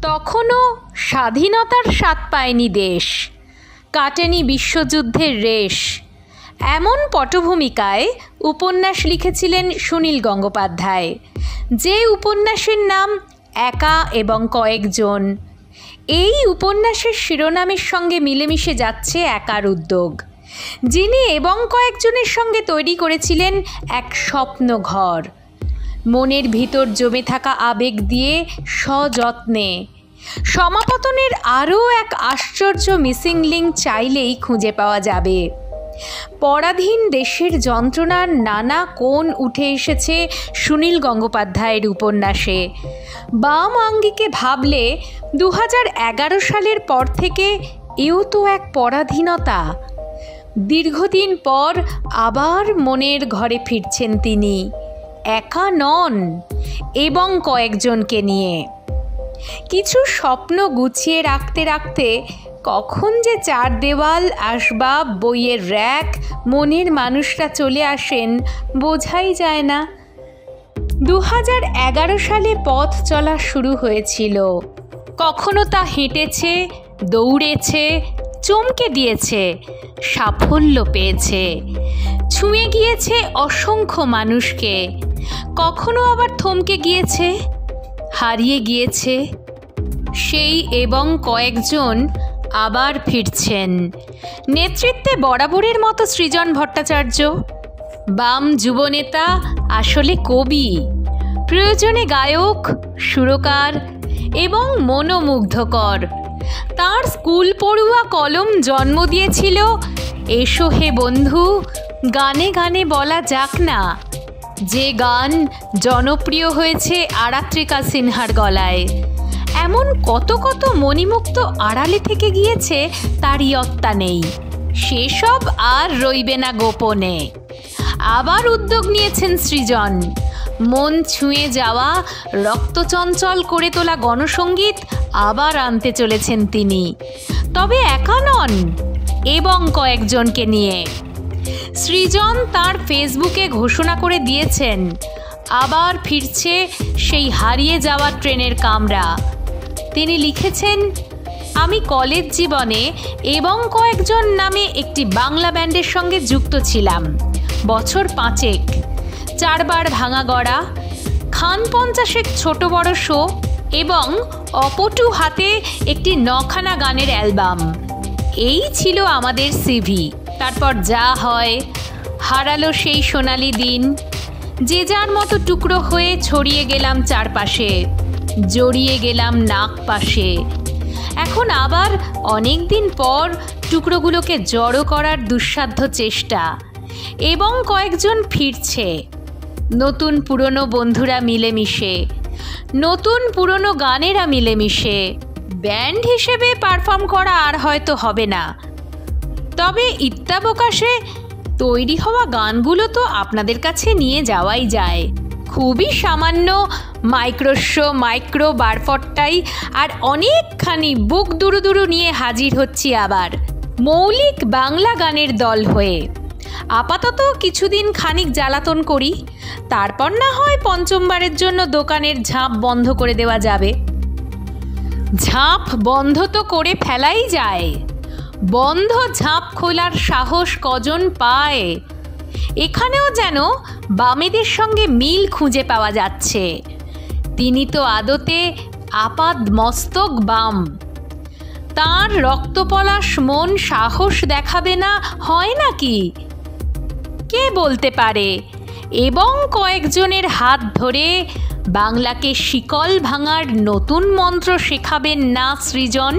তখনও স্বাধীনতার স্বাদ পায়নি দেশ, কাটেনি বিশ্বযুদ্ধের রেশ। এমন পটভূমিকায় উপন্যাস লিখেছিলেন সুনীল গঙ্গোপাধ্যায়, যে উপন্যাসের নাম একা এবং কয়েকজন। এই উপন্যাসের শিরোনামের সঙ্গে মিলেমিশে যাচ্ছে একার উদ্যোগ, যিনি এবং কয়েকজনের সঙ্গে তৈরি করেছিলেন এক স্বপ্ন ঘর, মনের ভিতর জমে থাকা আবেগ দিয়ে সযত্নে। সমাপতনের আরও এক আশ্চর্য মিসিং লিঙ্ক চাইলেই খুঁজে পাওয়া যাবে। পরাধীন দেশের যন্ত্রণার নানা কোণ উঠে এসেছে সুনীল গঙ্গোপাধ্যায়ের উপন্যাসে। বাম আঙ্গিকে ভাবলে 2011 সালের পর থেকে এও তো এক পরাধীনতা। দীর্ঘদিন পর আবার মনের ঘরে ফিরছেন তিনি, একা নন এবং কয়েকজনকে নিয়ে। কিছু স্বপ্ন গুছিয়ে রাখতে রাখতে কখন যে চার দেওয়াল, আসবাব, বইয়ের র্যাক, মনের মানুষরা চলে আসেন বোঝাই যায় না। 2011 সালে পথ চলা শুরু হয়েছিল। কখনো তা হেঁটেছে, দৌড়েছে, চমকে দিয়েছে, সাফল্য পেয়েছে, ছুঁয়ে গিয়েছে অসংখ্য মানুষকে। কখনো আবার থমকে গিয়েছে, হারিয়ে গিয়েছে। সেই এবং কয়েকজন আবার ফিরছেন। নেতৃত্বে বরাবরের মতো সৃজন ভট্টাচার্য, বাম যুবনেতা, আসলে কবি, প্রয়োজনে গায়ক, সুরকার এবং মনোমুগ্ধকর। তার স্কুল পড়ুয়া কলম জন্ম দিয়েছিল এসো হে বন্ধু, গানে গানে বলা যাক না, যে গান জনপ্রিয় হয়েছে আরাত্রিকা সিনহার গলায়। এমন কত কত মণিমুক্ত আড়ালে থেকে গিয়েছে, তার ইয়ত্তা নেই। সেসব আর রইবে না গোপনে। আবার উদ্যোগ নিয়েছেন সৃজন। মন ছুঁয়ে যাওয়া, রক্তচঞ্চল করে তোলা গণসঙ্গীত আবার আনতে চলেছেন তিনি, তবে একা নন, এবং কয়েকজনকে নিয়ে। সৃজন তার ফেসবুকে ঘোষণা করে দিয়েছেন, আবার ফিরছে সেই হারিয়ে যাওয়া ট্রেনের কামরা। তিনি লিখেছেন, আমি কলেজ জীবনে এবং কয়েকজন নামে একটি বাংলা ব্যান্ডের সঙ্গে যুক্ত ছিলাম বছর 5 4বার ভাঙা গড়া, খান 50 ছোট বড় শো এবং অপটু হাতে একটি 9খানা গানের অ্যালবাম। এই ছিল আমাদের সিভি। তারপর যা হয়, হারালো সেই সোনালি দিন। যে যার মতো টুকরো হয়ে ছড়িয়ে গেলাম চারপাশে, জড়িয়ে গেলাম নাক পাশে। এখন আবার অনেক দিন পর টুকরোগুলোকে জড়ো করার দুঃসাধ্য চেষ্টা, এবং কয়েকজন ফিরছে, নতুন পুরনো বন্ধুরা মিলেমিশে, নতুন পুরনো গানেরা মিলেমিশে। ব্যান্ড হিসেবে পারফর্ম করা আর হয়তো হবে না, তবে ইত্যাবকাশে তৈরি হওয়া গানগুলো তো আপনাদের কাছে নিয়ে যাওয়াই যায়। খুবই সামান্য মাইক্রো বারফটটাই আর অনেকখানি বুক দুরু দুরু নিয়ে হাজির হচ্ছি আবার, মৌলিক বাংলা গানের দল হয়ে। আপাতত কিছুদিন খানিক জ্বালাতন করি, তারপর না হয় পঞ্চমবারের জন্য দোকানের ঝাঁপ বন্ধ করে দেওয়া যাবে। ঝাঁপ বন্ধ তো করে ফেলাই যায়, বন্ধ ঝাঁপ খোলার সাহস কজন পায়? এখানেও যেন বামেদের সঙ্গে মিল খুঁজে পাওয়া যাচ্ছে। তিনি তো আদতে আপাদ মস্তক বাম। তাঁর রক্তপলাশ মন সাহস দেখাবে না হয় নাকি? কে বলতে পারে? এবং কয়েকজনের হাত ধরে বাংলাকে শিকল ভাঙার নতুন মন্ত্র শেখাবেন না সৃজন?